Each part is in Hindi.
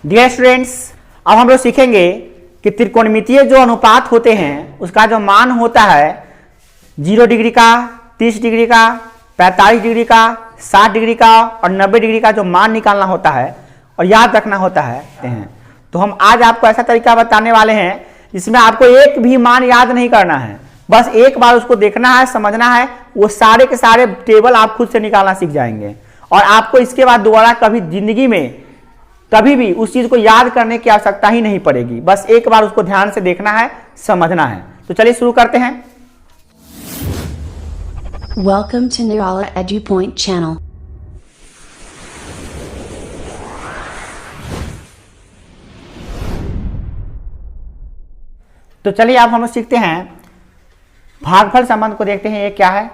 डियर स्टूडेंट्स, अब हम लोग सीखेंगे कि त्रिकोणमितीय जो अनुपात होते हैं उसका जो मान होता है 0 डिग्री का, 30 डिग्री का, 45 डिग्री का, 60 डिग्री का और 90 डिग्री का जो मान निकालना होता है और याद रखना होता है। तो हम आज आपको ऐसा तरीका बताने वाले हैं जिसमें आपको एक भी मान याद नहीं करना है, बस एक बार उसको देखना है, समझना है, वो सारे के सारे टेबल आप खुद से निकालना सीख जाएंगे और आपको इसके बाद दोबारा कभी जिंदगी में कभी भी उस चीज को याद करने की आवश्यकता ही नहीं पड़ेगी। बस एक बार उसको ध्यान से देखना है, समझना है। तो चलिए शुरू करते हैं। Welcome to Nirala EduPoint channel. तो चलिए अब हम लोग सीखते हैं भागफल संबंध को। देखते हैं ये क्या है।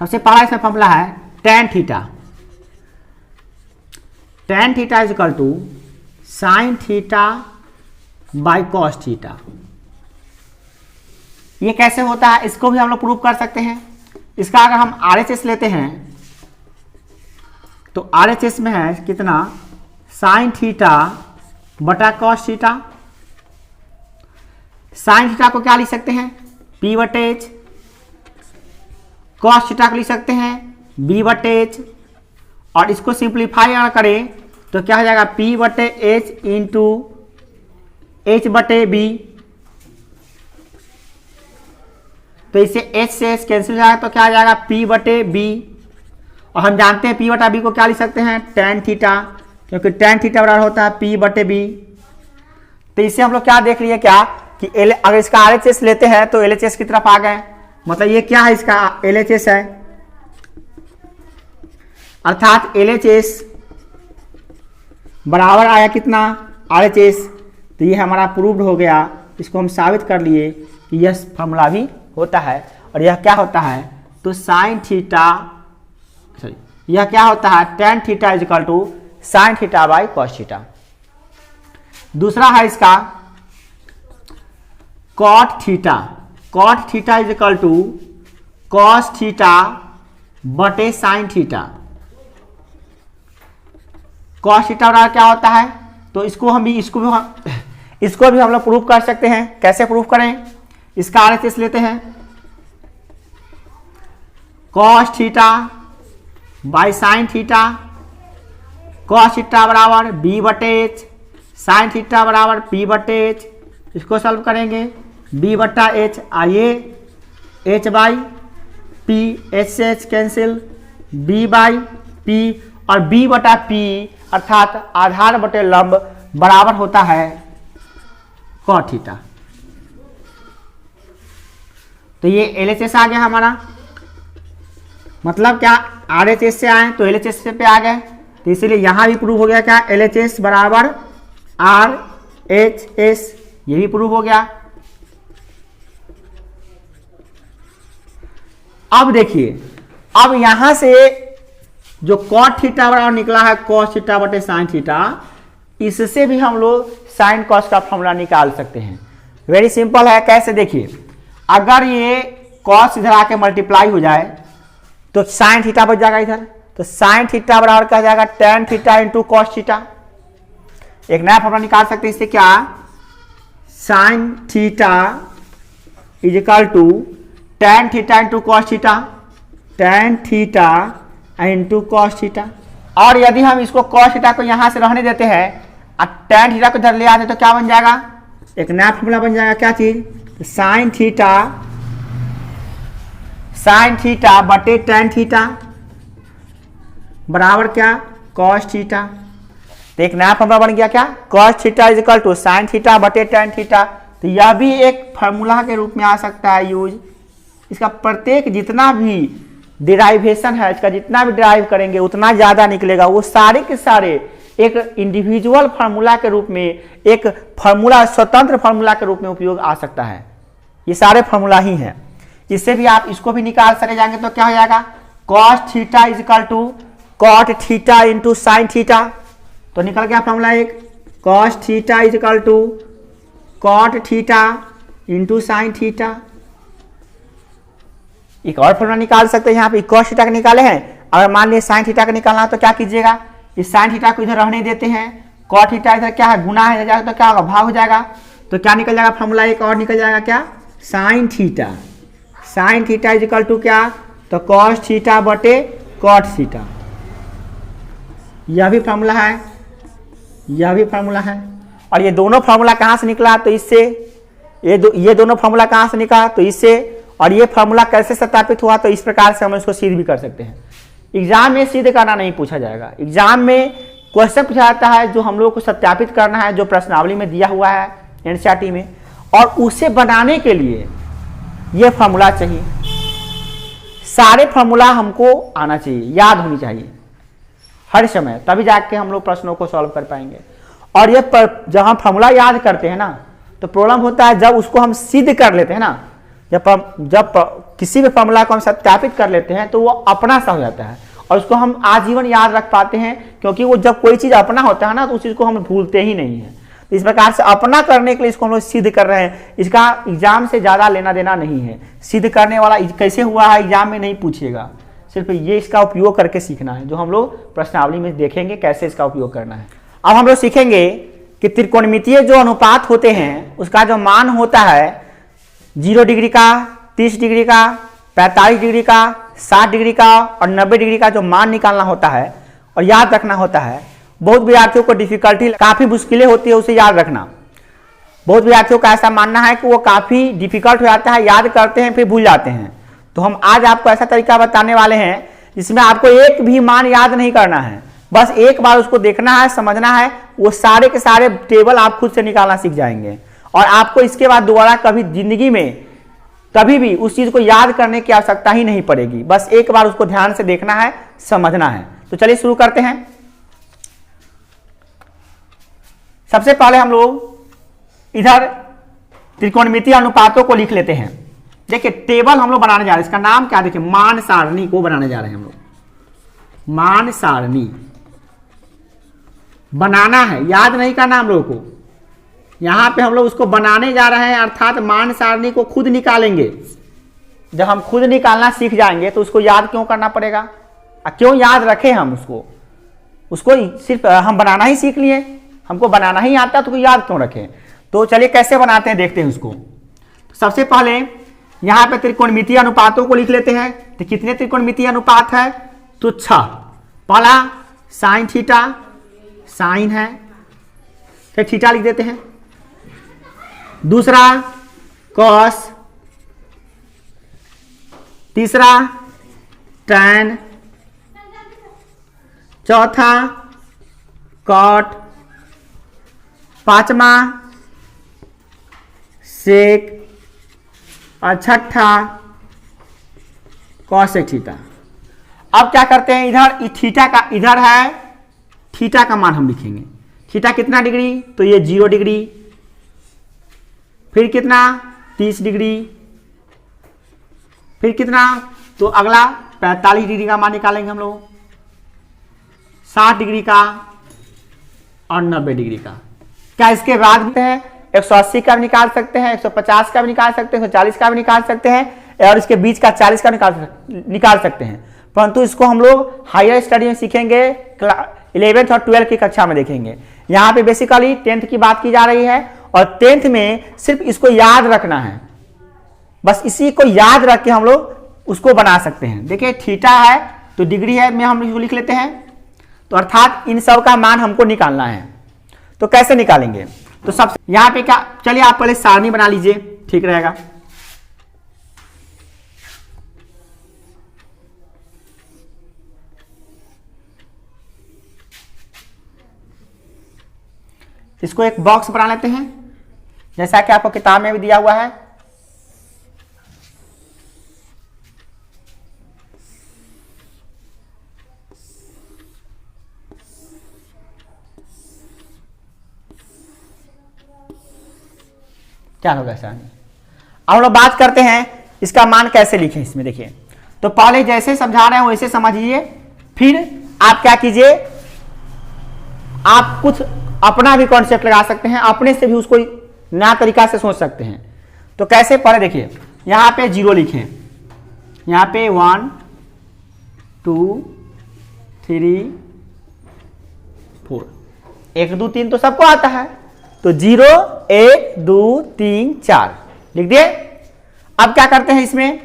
सबसे पहला इसमें फॉर्मूला है tan theta. tan theta is equal to sin theta by cos theta. ये कैसे होता है इसको भी हम लोग प्रूव कर सकते हैं। इसका अगर हम RHS लेते हैं तो RHS में है कितना, sin थीटा बटा cos थीटा। sin थीटा को क्या लिख सकते हैं, P बटे H। cos थीटा को लिख सकते हैं B बटे H। और इसको सिंप्लीफाई अगर करें तो क्या हो जाएगा, P बटे H इंटू H बटे B। तो इससे H से H कैंसिल हो जाएगा तो क्या आ जाएगा, P बटे B। और हम जानते हैं P बटा B को क्या लिख सकते हैं, tan थीटा, क्योंकि tan थीटा बराबर होता है P बटे B। तो इससे हम लोग क्या देख लिए क्या कि अगर इसका RHS लेते हैं तो LHS की तरफ आ गए। मतलब ये क्या है, इसका LHS है, अर्थात LHS बराबर आया कितना, RHS। तो ये हमारा प्रूव्ड हो गया, इसको हम साबित कर लिए कि यह फॉर्मूला भी होता है। और यह क्या होता है, तो साइन थीटा, सॉरी, यह क्या होता है, tan theta is equal to sine theta by cos theta. दूसरा है इसका cot theta. Cot theta is equal to cos theta बटे साइन थीटा। कॉस थीटा बराबर क्या होता है, तो इसको भी हम लोग प्रूफ कर सकते हैं। कैसे प्रूफ करें, इसका RHS लेते हैं, cos theta by sine theta. Cos theta बराबर B बटे H, साइन थीटा बराबर P बटे H। इसको सॉल्व करेंगे, B बटा H, आइए H बाई P, H से H cancel, B by P और B बटा P अर्थात आधार बटे लंब बराबर होता है cot थीटा। तो ये LHS आ गया हमारा, मतलब क्या, RHS से आए तो LHS पे आ गए। तो इसीलिए यहां भी प्रूव हो गया क्या, LHS बराबर RHS, ये भी प्रूव हो गया। अब देखिए, अब यहां से जो cot थीटा बराबर निकला है cos थीटा बटे साइन थीटा, इससे भी हम लोग साइन कॉस का फॉर्मूला निकाल सकते हैं। वेरी सिंपल है। कैसे, देखिए, अगर ये cos इधर आके मल्टीप्लाई हो जाए तो साइन थीटा बच जाएगा इधर। तो साइन थीटा बराबर क्या जाएगा, tan theta into cos theta. एक नया फॉर्मूला निकाल सकते हैं इससे, क्या, sine theta is equal to tan theta into cos theta, tan theta into cos theta. और यदि हम इसको कॉस थीटा को यहां से रहने देते हैं और tan थीटा को इधर ले आते तो क्या बन जाएगा, एक नया फॉर्मूला बन जाएगा, क्या चीज, साइन थीटा बटे tan थीटा बराबर क्या, कॉस थीटा। तो एक नया फॉर्मूला बन गया क्या, cos theta is equal to sine theta बटे tan थीटा। तो यह भी एक फॉर्मूला के रूप में आ सकता है यूज। इसका प्रत्येक जितना भी डिराइवेशन है, इसका जितना भी डिराइव करेंगे उतना ज्यादा निकलेगा। वो सारे के सारे एक इंडिविजुअल फार्मूला के रूप में, एक फार्मूला, स्वतंत्र फार्मूला के रूप में उपयोग आ सकता है। ये सारे फार्मूला ही हैं। इससे भी आप इसको भी निकाल सके जाएंगे तो क्या हो जाएगा, cos theta is equal to cot theta into sine theta. तो निकल गया फार्मूला एक, cos theta is equal to cot theta into sine theta. एक और फॉर्मूला निकाल सकते हैं, यहाँ पे cos थीटा का निकाले हैं। अगर मान लीजिए sin थीटा का निकालना है तो क्या कीजिएगा, इस साइन थीटा को इधर रहने देते हैं, कॉट थीटा इधर क्या है गुना है जाएगा तो क्या होगा भाग हो जाएगा, तो क्या निकल जाएगा फॉर्मूला एक और निकल जाएगा क्या sine theta, sine theta is equal to क्या तो कॉस थीटा बटे कॉट थीटा। यह भी फॉर्मूला है, यह भी फॉर्मूला है, और ये दोनों फॉर्मूला कहाँ से निकला तो इससे, ये दोनों फॉर्मूला कहाँ से निकला तो इससे, और ये फॉर्मूला कैसे सत्यापित हुआ तो इस प्रकार से हम इसको सिद्ध भी कर सकते हैं। एग्जाम में सिद्ध करना नहीं पूछा जाएगा, एग्जाम में क्वेश्चन पूछा जाता है जो हम लोग को सत्यापित करना है, जो प्रश्नावली में दिया हुआ है एनसीईआरटी में, और उसे बनाने के लिए ये फॉर्मूला चाहिए। सारे फॉर्मूला हमको आना चाहिए, याद होनी चाहिए हर समय, तभी जाके हम लोग प्रश्नों को सॉल्व कर पाएंगे। और ये जब हम फॉर्मूला याद करते हैं ना तो प्रॉब्लम होता है जब उसको हम सिद्ध कर लेते हैं ना, जब किसी भी फॉर्मूला को हम सत्यापित कर लेते हैं तो वो अपना सा हो जाता है और उसको हम आजीवन याद रख पाते हैं, क्योंकि वो जब कोई चीज़ अपना होता है ना तो उस चीज़ को हम भूलते ही नहीं है। तो इस प्रकार से अपना करने के लिए इसको हम लोग सिद्ध कर रहे हैं, इसका एग्जाम से ज़्यादा लेना देना नहीं है। सिद्ध करने वाला कैसे हुआ है एग्जाम में नहीं पूछिएगा, सिर्फ ये इसका उपयोग करके सीखना है, जो हम लोग प्रश्नावली में देखेंगे कैसे इसका उपयोग करना है। अब हम लोग सीखेंगे कि त्रिकोणमितीय जो अनुपात होते हैं उसका जो मान होता है 0 डिग्री का, 30 डिग्री का, 45 डिग्री का, 60 डिग्री का और 90 डिग्री का जो मान निकालना होता है और याद रखना होता है। बहुत विद्यार्थियों को डिफिकल्टी, काफ़ी मुश्किलें होती है उसे याद रखना। बहुत विद्यार्थियों का ऐसा मानना है कि वो काफ़ी डिफिकल्ट हो जाता है, याद करते हैं फिर भूल जाते हैं। तो हम आज आपको ऐसा तरीका बताने वाले हैं जिसमें आपको एक भी मान याद नहीं करना है, बस एक बार उसको देखना है, समझना है, वो सारे के सारे टेबल आप खुद से निकालना सीख जाएंगे और आपको इसके बाद दोबारा कभी जिंदगी में कभी भी उस चीज़ को याद करने की आवश्यकता ही नहीं पड़ेगी। बस एक बार उसको ध्यान से देखना है, समझना है। तो चलिए शुरू करते हैं। सबसे पहले हम लोग इधर त्रिकोणमितीय अनुपातों को लिख लेते हैं। देखिए टेबल हम लोग बनाने जा रहे हैं, इसका नाम क्या, देखिए मान सारणी को बनाने जा रहे हैं हम लोग। मान सारणी बनाना है, याद नहीं करना हम लोग को। यहां पे हम लोग उसको बनाने जा रहे हैं, अर्थात मान सारणी को खुद निकालेंगे। जब हम खुद निकालना सीख जाएंगे तो उसको याद क्यों करना पड़ेगा, क्यों याद रखें हम उसको सिर्फ हम बनाना ही सीख लिए, हमको बनाना ही आता तो याद क्यों रखें। तो चलिए कैसे बनाते हैं देखते हैं उसको। तो सबसे पहले यहां पे त्रिकोणमितीय अनुपातों को लिख लेते हैं। तो कितने त्रिकोणमितीय अनुपात है तो 6। पहला साइन थीटा, साइन है, फिर थीटा लिख देते हैं। दूसरा कॉस, तीसरा टैन, चौथा कॉट, पांचवा सेक और छठा कॉसेक थीटा। अब क्या करते हैं, इधर थीटा का इधर है, थीटा का मान हम लिखेंगे। थीटा कितना डिग्री तो ये 0 डिग्री, फिर कितना 30 डिग्री, फिर कितना तो अगला 45 डिग्री का मान निकालेंगे हम लोग, 60 डिग्री का और 90 डिग्री का। क्या इसके बाद में है 180 का भी निकाल सकते हैं, 150 का भी निकाल सकते हैं, 140 का भी निकाल सकते हैं और इसके बीच का 40 का निकाल सकते हैं। परंतु इसको हम लोग हायर स्टडी में सीखेंगे, 11th और 12th की कक्षा में देखेंगे। यहाँ पे बेसिकली 10th की बात की जा रही है और 10th में सिर्फ इसको याद रखना है, बस इसी को याद रख के हम लोग उसको बना सकते हैं। देखिए थीटा है तो डिग्री है में हम इसको लिख लेते हैं, तो अर्थात इन सब का मान हमको निकालना है। तो कैसे निकालेंगे, तो सब यहां पे क्या, चलिए आप पहले सारणी बना लीजिए, ठीक रहेगा। इसको एक बॉक्स बना लेते हैं जैसा कि आपको किताब में भी दिया हुआ है। क्या होगा सर, अब हम लोग बात करते हैं इसका मान कैसे लिखें। इसमें देखिए तो पहले जैसे समझा रहे हैं वैसे समझिए, फिर आप क्या कीजिए, आप कुछ अपना भी कॉन्सेप्ट लगा सकते हैं, अपने से भी उसको नया तरीका से सोच सकते हैं। तो कैसे, पहले देखिए यहां पे 0 लिखें, यहां पे 1 2 3 4, 1 2 3 तो सबको आता है, तो 0 1 2 3 4 लिख दिए। अब क्या करते हैं, इसमें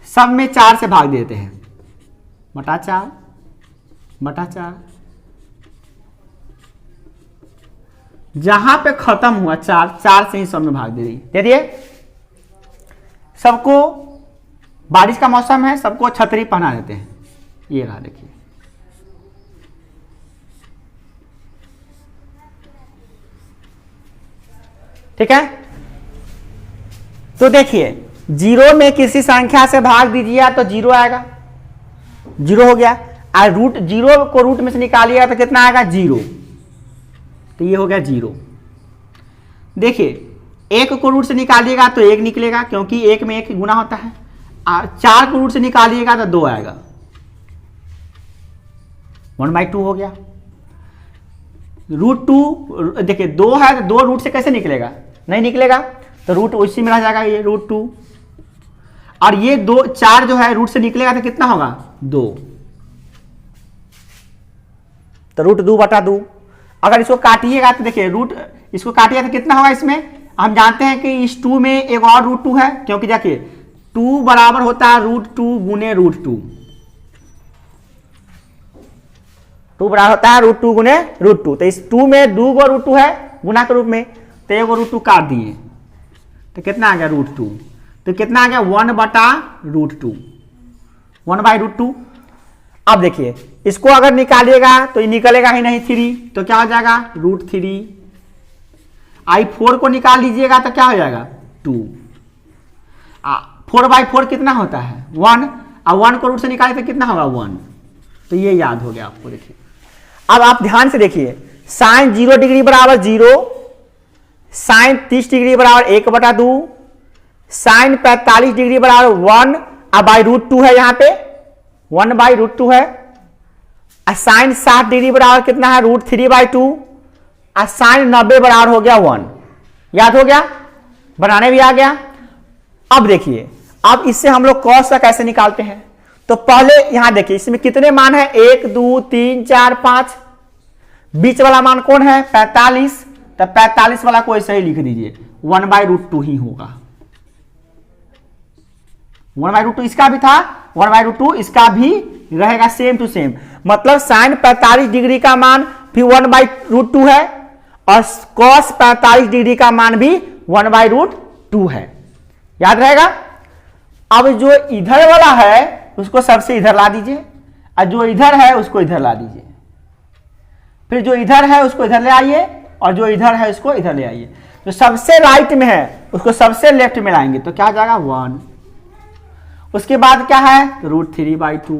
सब में 4 से भाग देते हैं, बटा 4 बटा 4, जहां पे खत्म हुआ 4, 4 से ही सब में भाग दे दिए। सबको बारिश का मौसम है, सबको छतरी पहना देते हैं, ये रहा देखिए। ठीक है, तो देखिए 0 में किसी संख्या से भाग दीजिए तो 0 आएगा, 0 हो गया। और रूट 0 को रूट में से निकालिएगा तो कितना आएगा, 0, तो ये हो गया 0। देखिए 1 को रूट से निकालिएगा तो 1 निकलेगा, क्योंकि 1 में 1 गुना होता है। और 4 को रूट से निकालिएगा तो 2 आएगा, 1/2 हो गया। रूट 2 देखिए 2 है तो 2 रूट से कैसे निकलेगा, नहीं निकलेगा, तो रूट उसी में रह जाएगा, ये रूट 2। और ये 2 4 जो है रूट से निकलेगा तो कितना होगा, 2, तो रूट 2 बटा 2। अगर इसको काटिएगा तो देखिए रूट, इसको काटिएगा तो कितना होगा, इसमें हम जानते हैं कि इस 2 में एक और रूट 2 है, क्योंकि देखिए 2 बराबर होता है रूट 2 गुने रूट 2, 2 बराबर होता है रूट 2 गुने रूट 2। तो इस 2 में 2 गो रूट 2 है गुना के रूप में, तो एक रूट 2 काट दिए तो कितना आ गया, रूट 2। तो कितना आ गया, 1 बटा रूट 2, 1/√2। अब देखिए इसको अगर निकालिएगा तो ये निकलेगा ही नहीं 3, तो क्या हो जाएगा, √3। I4 को निकाल लीजिएगा तो क्या हो जाएगा, 2। 4/4 कितना होता है, 1, और 1 को रूट से निकाले तो कितना होगा, 1। तो ये याद हो गया आपको। देखिए अब आप ध्यान से देखिए, साइन 0 डिग्री बराबर 0, साइन 30 डिग्री बराबर 1/2, साइन 45 डिग्री बराबर 1 √2 है, यहाँ पे 1/√2 है। साइन 60 डिग्री बराबर कितना है, √3/2, और साइन 90 बराबर हो गया 1। याद हो गया, बनाने भी आ गया। अब देखिए, अब इससे हम लोग कॉस का कैसे निकालते हैं, तो पहले यहां देखिए इसमें कितने मान है, 1 2 3 4 5, बीच वाला मान कौन है, 45, तो 45 वाला को ऐसे ही लिख दीजिए, 1/√2 ही होगा। 1/√2 इसका भी था, 1/√2 इसका भी रहेगा, सेम टू सेम। मतलब साइन 45 डिग्री का मान भी 1/√2 है, और कॉस 45 डिग्री का मान भी 1/√2 है। याद रहेगा। अब जो इधर वाला है उसको सबसे इधर ला दीजिए, और जो इधर है उसको इधर ला दीजिए, फिर जो इधर है उसको इधर ले आइए, और जो इधर है उसको इधर ले आइए। जो सबसे राइट में है उसको सबसे लेफ्ट में लाएंगे तो क्या हो जाएगा, 1। उसके बाद क्या है, √3/2,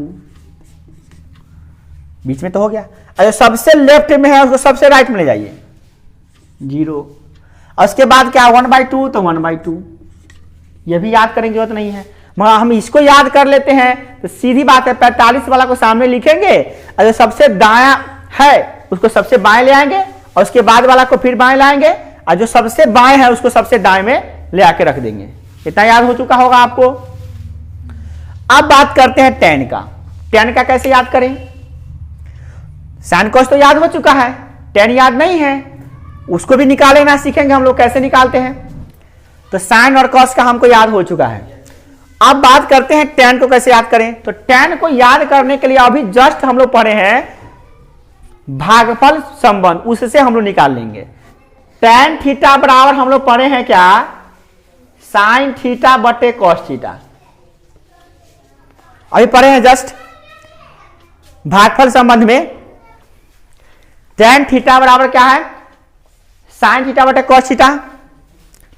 बीच में तो हो गया। और जो सबसे लेफ्ट में है उसको सबसे राइट में ले जाइए, 0। और उसके बाद क्या, 1/2, तो 1/2। यह भी याद करने की जरूरत नहीं है, मगर हम इसको याद कर लेते हैं तो सीधी बात है, 45 वाला को सामने लिखेंगे, और जो सबसे दायां है उसको सबसे बाएं ले आएंगे, और उसके बाद वाला को फिर बाएं लाएंगे, और जो सबसे बाएं है उसको सबसे दाएं में ले आके रख देंगे। इतना याद हो चुका होगा आपको। अब बात करते हैं tan का। tan का कैसे याद करें, साइन कॉस तो याद हो चुका है, tan याद नहीं है, उसको भी निकालेना सीखेंगे हम लोग कैसे निकालते हैं। तो साइन और कॉस का हमको याद हो चुका है। अब बात करते हैं tan को कैसे याद करें। तो tan को याद करने के लिए अभी जस्ट हम लोग पढ़े हैं भागफल संबंध, उससे हम लोग निकाल लेंगे। tan थीटा बराबर हम लोग पढ़े हैं क्या, साइन थीटा बटे कॉस थीटा, अभी पढ़े हैं जस्ट भागफल संबंध में। tan थीटा बराबर क्या है, साइन थीटा बटे कॉस थीटा,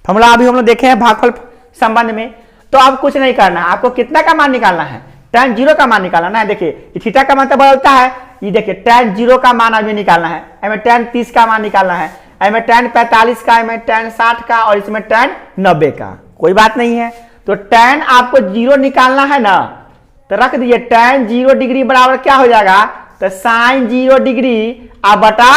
फॉर्मूला अभी हम लोग देखे हैं भागफल संबंध में। तो अब कुछ नहीं करना है, आपको कितना का मान निकालना है, tan 0 का मान निकालना है। देखिए थीटा का मान तो बदलता है, ये देखिए tan 0 का मान अभी निकालना है, इसमें tan 30 का मान निकालना है, इसमें tan 45 का, इसमें tan 60 का, और इसमें tan 90 का। कोई बात नहीं है, तो tan आपको 0 निकालना है ना, तो रख दीजिए tan 0 डिग्री बराबर क्या हो जाएगा, तो साइन 0 डिग्री बटा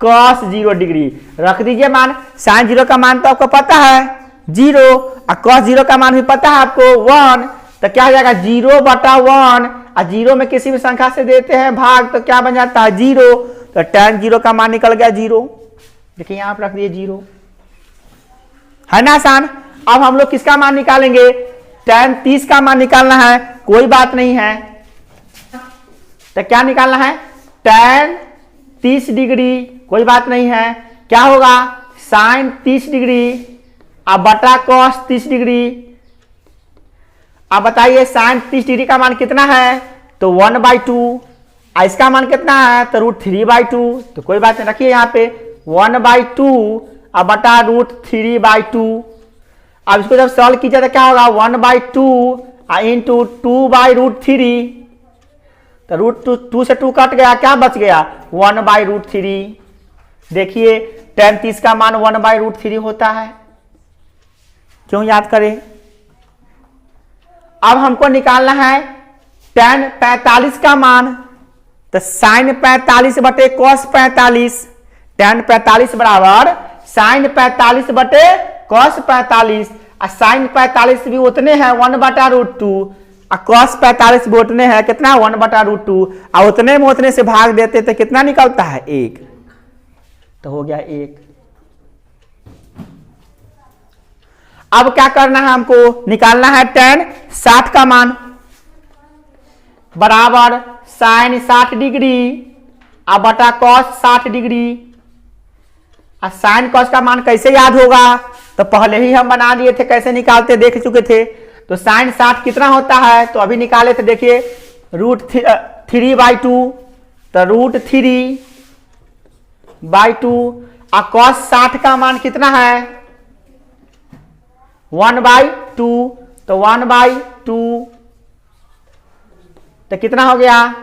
कॉस 0 डिग्री। रख दीजिए मान, साइन 0 का मान तो आपको पता है 0, और कॉस 0 का मान भी पता है आपको 1, तो क्या हो जाएगा 0/1, और 0 में किसी भी संख्या से देते हैं भाग तो क्या बन जाता है 0। तो tan 0 का मान निकल गया 0। देखिए यहां पर रख दिए 0, है ना आसान। अब हम लोग किसका मान निकालेंगे, tan 30 का मान निकालना है, कोई बात नहीं है। तो क्या निकालना है, tan 30 डिग्री, कोई बात नहीं है। क्या होगा, sin 30 डिग्री अब बटा cos 30 डिग्री। अब बताइए sin 30 डिग्री का मान कितना है, तो 1/2। इसका मान कितना है, तो √3/2। तो कोई बात नहीं, रखिए यहाँ पे 1/2 अब बटा √3/2। अब इसको जब सॉल्व कीजिए तो क्या होगा, 1/2 इंटू 2/√3। तो √2 से 2 कट गया, क्या बच गया, 1/√3। देखिए tan 30 का मान 1/√3 होता है। क्यों याद करें। अब हमको निकालना है tan 45 का मान, तो sin 45 बटे cos 45। tan 45 बराबर sin 45 बटे cos 45। और sin 45 भी उतने हैं 1/√2 और cos 45 भी उतने हैं कितना, 1/√2। और उतने में उतने से भाग देते तो कितना निकलता है, 1। तो हो गया 1। अब क्या करना है, हमको निकालना है tan 60 का मान बराबर sin 60 डिग्री अब बटा cos 60 डिग्री। और sin cos का मान कैसे याद होगा, तो पहले ही हम बना लिए थे, कैसे निकालते देख चुके थे। तो sin 60 कितना होता है, तो अभी निकाले थे, देखिए √3/2, तो √3/2। और cos 60 का मान कितना है, 1/2, तो 1/2 तो कितना हो गया,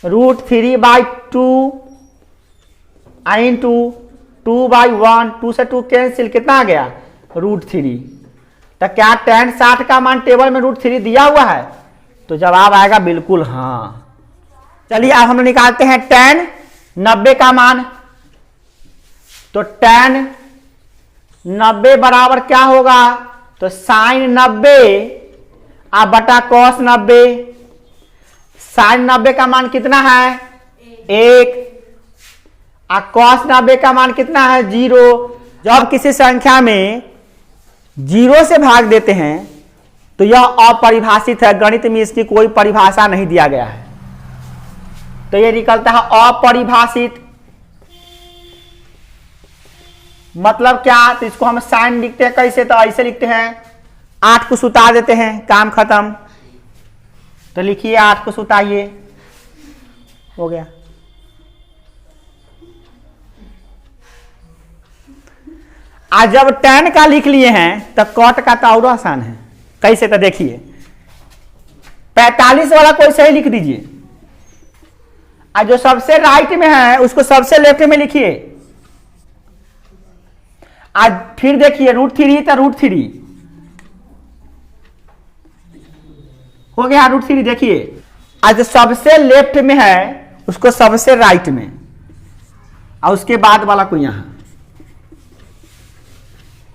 √3/2 इंटू 2/1, 2 से 2 कैंसिल, कितना आ गया, √3। तो क्या tan 60 का मान टेबल में √3 दिया हुआ है, तो जवाब आएगा बिल्कुल हाँ। चलिए अब हम निकालते हैं tan 90 का मान। तो tan 90 बराबर क्या होगा, तो sin 90 अब बटा cos 90। sin 90 का मान कितना है, 1। और cos 90 का मान कितना है, 0। जब किसी संख्या में 0 से भाग देते हैं तो यह अपरिभाषित है, गणित में इसकी कोई परिभाषा नहीं दिया गया है, तो यह निकलता है अपरिभाषित। मतलब क्या, तो इसको हम साइन लिखते हैं कैसे, तो ऐसे लिखते हैं, 8 को सुता देते हैं, काम खत्म। तो लिखिए 8 को सुताइए, हो गया। आज जब tan का लिख लिए हैं तो cot का तो और आसान है, कैसे, तो देखिए 45 वाला कोई सही लिख दीजिए, और जो सबसे राइट में है उसको सबसे लेफ्ट में लिखिए। आज फिर देखिए √3 तो √3 हो गया, √3 देखिए। आज जो सबसे लेफ्ट में है उसको सबसे राइट में, और उसके बाद वाला को यहां,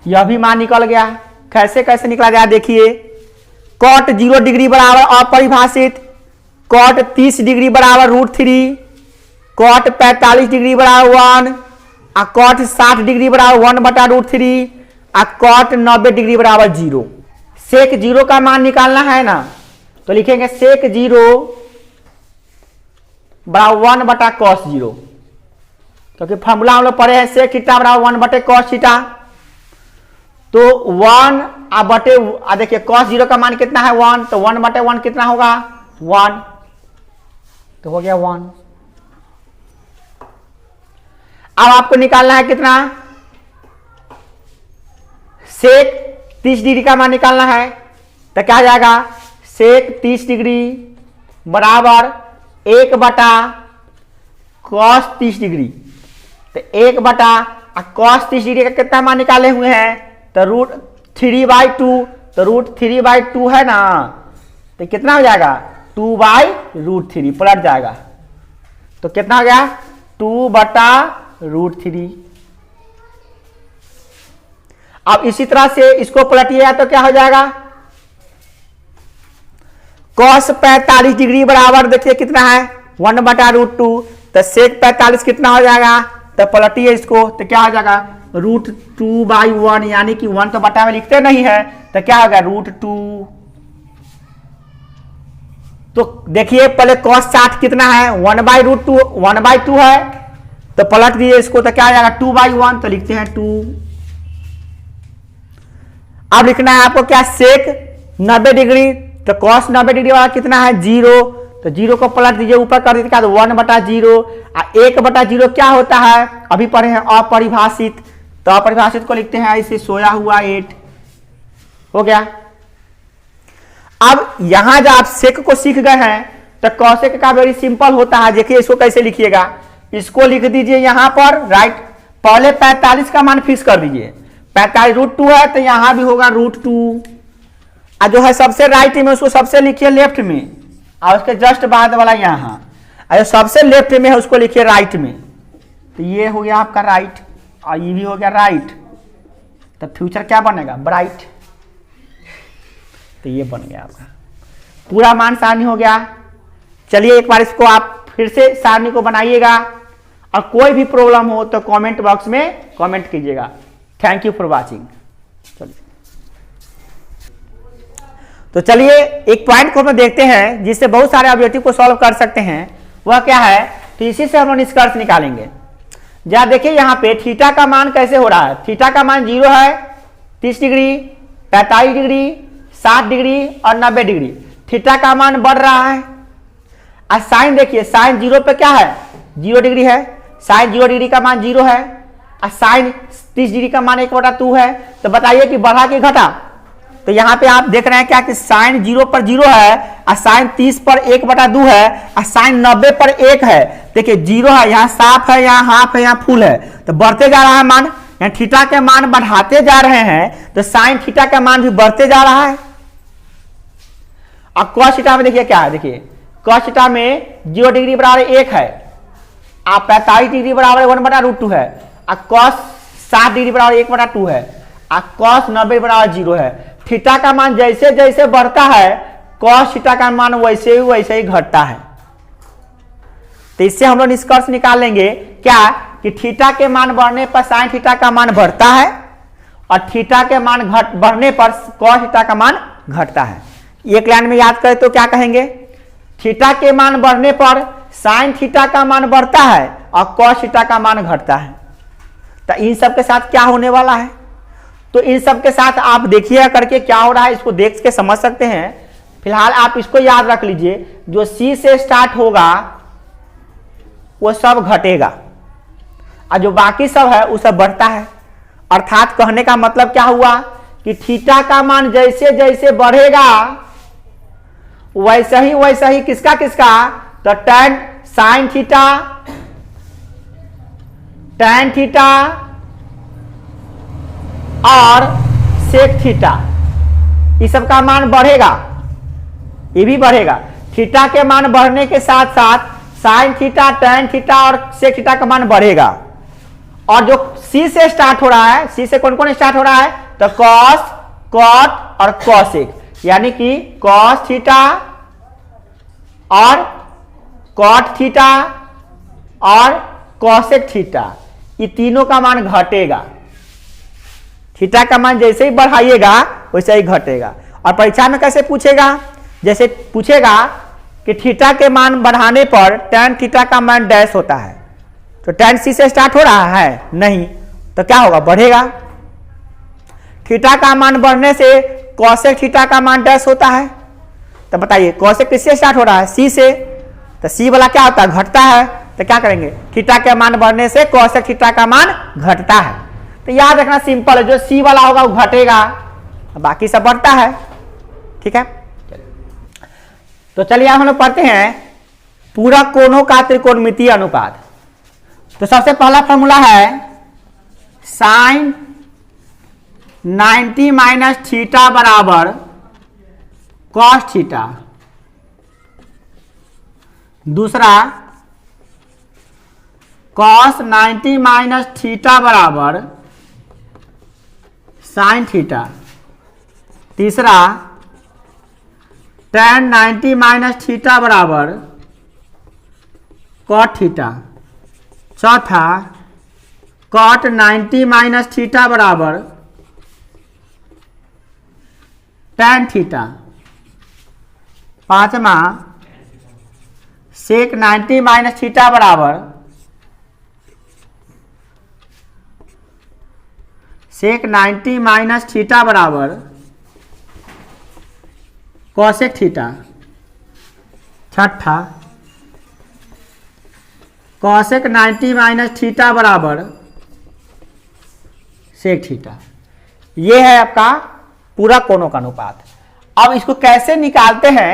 यह भी मान निकल गया। कैसे कैसे निकला गया, देखिए cot 0 डिग्री बराबर अपरिभाषित, cot 30 डिग्री बराबर √3, cot 45 डिग्री बराबर 1, और cot 60 डिग्री बराबर 1/√3, और cot 90 डिग्री बराबर 0। sec 0 का मान निकालना है ना, तो लिखेंगे sec 0 बराबर 1/cos 0, क्योंकि फॉर्मूला हम लोग पढ़े हैं sec थीटा बराबर 1/cos थीटा। तो 1 बटे, देखिए cos 0 का मान कितना है, 1, तो 1/1 कितना होगा, 1, तो हो गया 1। अब आपको निकालना है कितना, sec 30 डिग्री का मान निकालना है, तो क्या जाएगा, sec 30 डिग्री बराबर 1/cos 30 डिग्री, तो 1/cos 30 डिग्री का कितना मान निकाले हुए हैं, तो √3/2, तो √3/2 है ना, तो कितना हो जाएगा, 2/√3 पलट जाएगा, तो कितना हो गया, 2/√3। अब इसी तरह से इसको पलटिएगा तो क्या हो जाएगा, कॉस 45 डिग्री बराबर देखिए कितना है 1/√2। तो सेक 45 कितना हो जाएगा, तो पलटिए इसको, तो क्या हो जाएगा √2/1, यानी कि 1 तो बटा में लिखते नहीं है, तो क्या होगा √2। तो देखिए पहले cos 60 कितना है 1/√2, 1/2 है, तो पलट दिए इसको, तो क्या आ जाएगा 2/1, तो लिखते हैं 2। अब लिखना है आपको क्या सेक 90 डिग्री, तो cos 90 डिग्री वाला कितना है 0, तो 0 को पलट दीजिए, ऊपर कर दीजिए तो 1/0, 1/0 क्या होता है अभी पढ़े हैं अपरिभाषित, तो अपरिभाषित को लिखते हैं ऐसे सोया हुआ 8 हो गया। अब यहां जब आप सेक को सीख गए हैं तो कॉसेक का वेरी सिंपल होता है। देखिए इसको कैसे लिखिएगा, इसको लिख दीजिए यहां पर राइट, पहले 45 का मान फिक्स कर दीजिए, 45√2 है तो यहां भी होगा √2, और जो है सबसे राइट में उसको सबसे लिखिए लेफ्ट में, और उसके जस्ट बाद वाला यहां, और जो सबसे लेफ्ट में है उसको लिखिए राइट में, तो ये हो गया आपका राइट और ये भी हो गया राइट, तो फ्यूचर क्या बनेगा ब्राइट, तो ये बन गया आपका पूरा मान सारणी हो गया। चलिए एक बार इसको आप फिर से सारणी को बनाइएगा, और कोई भी प्रॉब्लम हो तो कमेंट बॉक्स में कमेंट कीजिएगा। Thank you for watching. तो चलिए एक पॉइंट को हम देखते हैं जिससे बहुत सारे ऑब्जेक्टिव को सॉल्व कर सकते हैं, वह क्या है, तो इसी से हम लोग निष्कर्ष निकालेंगे। जरा देखिए यहाँ पे थीटा का मान कैसे हो रहा है, थीटा का मान 0 है, 30 डिग्री, 45 डिग्री, 60 डिग्री और 90 डिग्री, थीटा का मान बढ़ रहा है। और साइन देखिए, साइन 0 पे क्या है 0 डिग्री है, साइन 0 डिग्री का मान 0 है, और साइन 30 डिग्री का मान 1/2 है, तो बताइए कि बढ़ा कि घटा। तो यहाँ पे आप देख रहे हैं क्या कि साइन 0 पर 0 है, और साइन 30 पर 1/2 है, और साइन 90 पर 1 है। देखिए 0 है, यहाँ साफ है, यहाँ हाफ है, यहाँ फुल है, तो बढ़ते जा रहा है मान, यहाँ थीटा के मान बढ़ाते जा रहे हैं, तो साइन थीटा का मान भी बढ़ते जा रहा है। अब cos थीटा में देखिए क्या है, देखिए cos थीटा में 0 डिग्री बराबर 1 है, आप 45 डिग्री बराबर 1/√2 है, और cos 60 डिग्री बराबर 1/2 है, और cos 90 बराबर 0 है। थीटा का मान जैसे जैसे बढ़ता है cos थीटा का मान वैसे ही घटता है। तो इससे हम लोग निष्कर्ष निकाल लेंगे क्या कि थीटा के मान बढ़ने पर साइन थीटा का मान बढ़ता है, और थीटा के मान बढ़ने पर cos थीटा का मान घटता है। एक लाइन में याद करें तो क्या कहेंगे, थीटा के मान बढ़ने पर साइन थीटा का मान बढ़ता है और cos थीटा का मान घटता है। तो इन सब के साथ क्या होने वाला है, तो इन सब के साथ आप देखिए करके क्या हो रहा है, इसको देख के समझ सकते हैं। फिलहाल आप इसको याद रख लीजिए, जो C से स्टार्ट होगा वो सब घटेगा, और जो बाकी सब है वो सब बढ़ता है। अर्थात कहने का मतलब क्या हुआ कि थीटा का मान जैसे जैसे बढ़ेगा वैसा ही किसका किसका, तो tan sine theta, tan theta और सेक थीटा, इस सब का मान बढ़ेगा, ये भी बढ़ेगा। थीटा के मान बढ़ने के साथ साथ साइन थीटा, tan थीटा और सेक थीटा का मान बढ़ेगा। और जो C से स्टार्ट हो रहा है, C से कौन कौन स्टार्ट हो रहा है, तो cos, cot और cosec, यानी कि cos थीटा और cot थीटा और cosec थीटा, ये तीनों का मान घटेगा। थीटा का मान जैसे ही बढ़ाइएगा वैसे ही घटेगा। और परीक्षा में कैसे पूछेगा, जैसे पूछेगा कि थीटा के मान बढ़ाने पर tan थीटा का मान डैश होता है, तो tan C से स्टार्ट हो रहा है नहीं, तो क्या होगा बढ़ेगा। थीटा का मान बढ़ने से cosec थीटा का मान डैश होता है, तो बताइए cosec किससे स्टार्ट हो रहा है, C से, तो C वाला क्या होता है घटता है, तो क्या करेंगे थीटा के मान बढ़ने से cosec थीटा का मान घटता है। तो याद रखना सिंपल है, जो C वाला होगा वो घटेगा, बाकी सब बढ़ता है। ठीक है, तो चलिए हम लोग पढ़ते हैं पूरक कोणों का त्रिकोणमितीय अनुपात। तो सबसे पहला फॉर्मूला है साइन 90 माइनस थीटा बराबर कॉस थीटा, दूसरा कॉस 90 माइनस थीटा बराबर साइन थीटा, तीसरा tan 90 माइनस थीटा बराबर cot थीटा। चौथा cot 90 माइनस थीटा बराबर tan थीटा। पांचवा sec 90 माइनस थीटा बराबर sec 90 माइनस थीटा बराबर cosec थीटा। छठा cosec 90 माइनस थीटा बराबर sec थीटा। ये है आपका पूरा कोणों का अनुपात। अब इसको कैसे निकालते हैं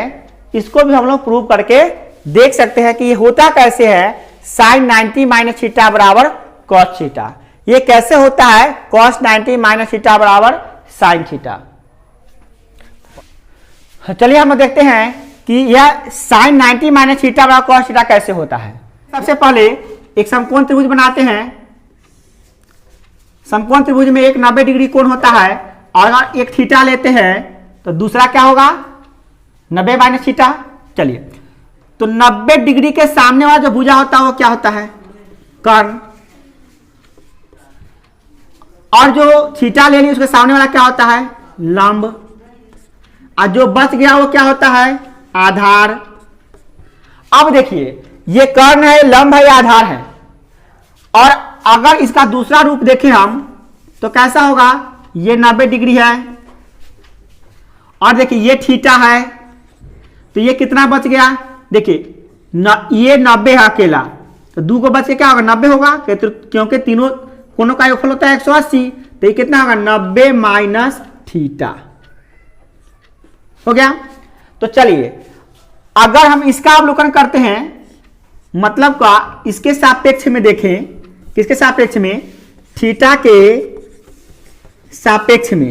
इसको भी हम लोग प्रूव करके देख सकते हैं कि ये होता कैसे है। sin 90 माइनस थीटा बराबर cos थीटा। ये कैसे होता है cos 90 माइनस थीटा बराबर sin थीटा। चलिए हम देखते हैं कि यह sin 90 माइनस थीटा बराबर cos थीटा कैसे होता है। सबसे पहले एक समकोण त्रिभुज बनाते हैं। समकोण त्रिभुज में एक 90 डिग्री कोण होता है और अगर एक थीटा लेते हैं तो दूसरा क्या होगा 90 माइनस थीटा। चलिए तो 90 डिग्री के सामने वाला जो भुजा होता है वो क्या होता है कर्ण, और जो थीटा ले ली उसके सामने वाला क्या होता है लंब, और जो बच गया वो क्या होता है आधार। अब देखिए ये कर्ण है, लंब है, आधार है, और अगर इसका दूसरा रूप देखें हम तो कैसा होगा ये 90 डिग्री है और देखिए ये थीटा है तो ये कितना बच गया देखिए ये 90 है अकेला तो दो को बच के क्या होगा 90 होगा क्योंकि तीनों कोनों का योगफल होता है 180 तो ये कितना होगा 90 माइनस थीटा हो गया। तो चलिए अगर हम इसका अवलोकन करते हैं मतलब का इसके सापेक्ष में देखें, किसके सापेक्ष में थीटा के सापेक्ष में,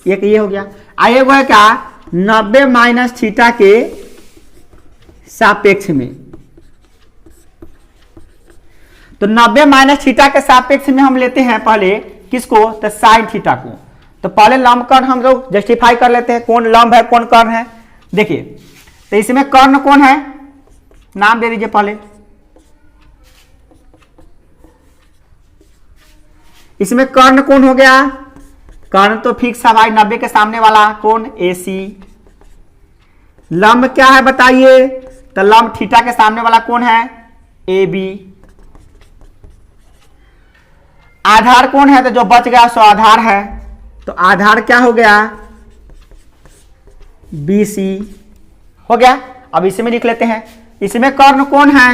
एक ये हो गया, आइए वो है क्या 90 माइनस थीटा के सापेक्ष में। तो 90 माइनस थीटा के सापेक्ष में हम लेते हैं पहले किसको तो साइन थीटा को। तो पहले लंब कर्ण हम लोग जस्टिफाई कर लेते हैं कौन लंब है कौन कर्ण है। देखिए तो इसमें कर्ण कौन है नाम दे दीजिए पहले, इसमें कर्ण कौन हो गया, कर्ण तो फिक्स है भाई 90 के सामने वाला कौन AC। लंब क्या है बताइए तो लंब थीटा के सामने वाला कौन है AB। आधार कौन है तो जो बच गया सो आधार है तो आधार क्या हो गया BC हो गया। अब इसमें लिख लेते हैं इसमें कर्ण कौन है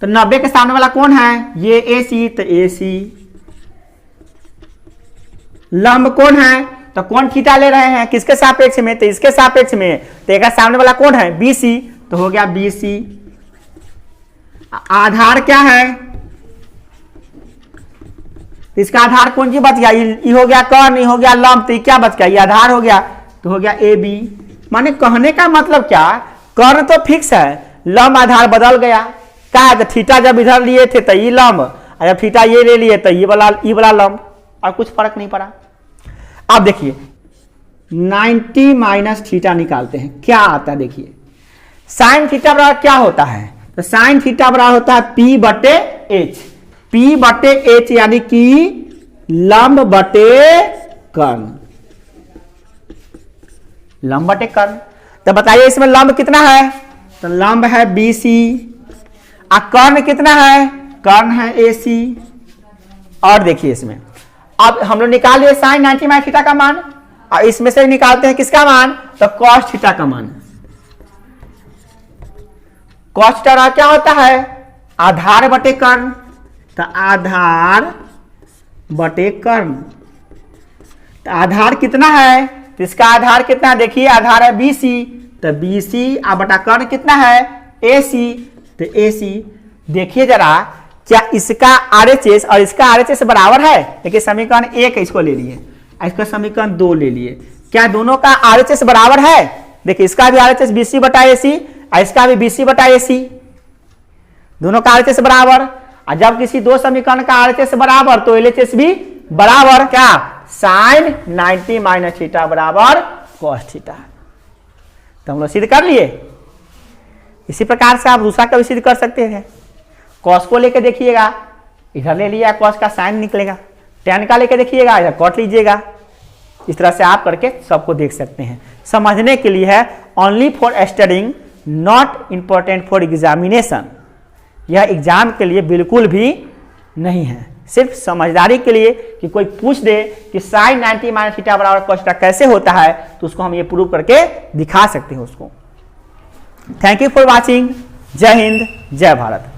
तो 90 के सामने वाला कौन है ये AC तो AC। लंब कौन है तो कौन थीटा ले रहे हैं किसके सापेक्ष में तो इसके सापेक्ष में तो एक सामने वाला कौन है BC तो हो गया BC। आधार क्या है तो इसका आधार कौन सी बच गया ये हो गया कर्ण, ये हो गया लंब, तो ये क्या बच गया ये आधार हो गया तो हो गया AB। माने कहने का मतलब क्या कर्ण तो फिक्स है लंब आधार बदल गया क्या है तो थीटा जब इधर लिए थे तो ये लंब और जब थीटा ये ले लिए तो ये वाला लंब और कुछ फर्क नहीं पड़ा। अब देखिए 90 माइनस थीटा निकालते हैं क्या आता है देखिए साइन थीटा बराबर क्या होता है तो साइन थीटा बराबर होता है P बटे H, P बटे H यानी कि लंब बटे कर्ण, लंब बटे कर्ण। तो बताइए इसमें लंब कितना है तो लंब है BC और कर्ण कितना है कर्ण है AC। और देखिए इसमें अब हम लोग निकाल लिए साइन 90 माइनस थीटा का मान और इसमें से निकालते हैं किसका मान तो कॉस थीटा का मान। कॉस थीटा क्या होता है आधार बटे कर्ण तो आधार बटे कर्ण। तो आधार कितना है तो इसका आधार कितना देखिए आधार है BC तो BC और बटा कर्ण कितना है AC तो AC। देखिए जरा क्या इसका RHS और इसका RHS बराबर है देखिए समीकरण 1 इसको ले लिए इसका समीकरण 2 ले लिए क्या दोनों का RHS बराबर है देखिए इसका भी RHS BC बटा AC और इसका भी BC बटा AC दोनों का RHS बराबर। और जब किसी दो समीकरण का RHS बराबर तो LHS भी बराबर क्या साइन 90 माइनस थीटा बराबर कॉस थीटा। तो हम लोग सिद्ध कर लिए। इसी प्रकार से आप दूसरा का भी सिद्ध कर सकते हैं। कॉस को लेकर देखिएगा, इधर ले लिया कॉस का साइन निकलेगा, tan का लेकर देखिएगा, इधर कॉट लीजिएगा। इस तरह से आप करके सबको देख सकते हैं। समझने के लिए है, only for studying, not important for examination. यह एग्जाम के लिए बिल्कुल भी नहीं है, सिर्फ समझदारी के लिए कि कोई पूछ दे कि साइन 90 माइनस थीटा बराबर कॉस थीटा कैसे होता है, तो उसको हम ये प्रूव करके दिखा सकते हैं उसको। Thank you for watching. जय हिंद, जय भारत।